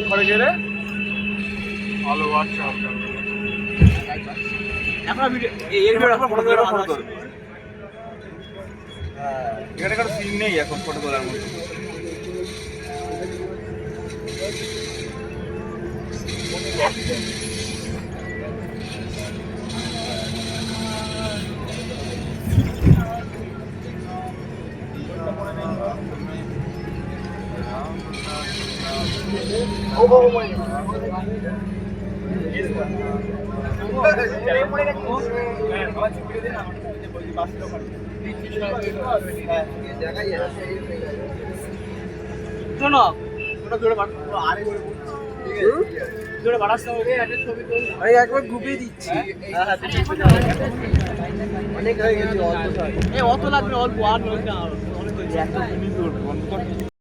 করে গেলে ভালো বাচ্চা আমরা ভিডিও এর ভিডিও ফটো তোল হ্যাঁ এখানে কোনো সিন নেই এখন ফটো তোলার মতো শোনো ওটা জোরে জোরে বাড়াচ্ছে একবার ঘুপিয়ে দিচ্ছি অনেক হয়ে গেছে অত লাগবে অল্প আর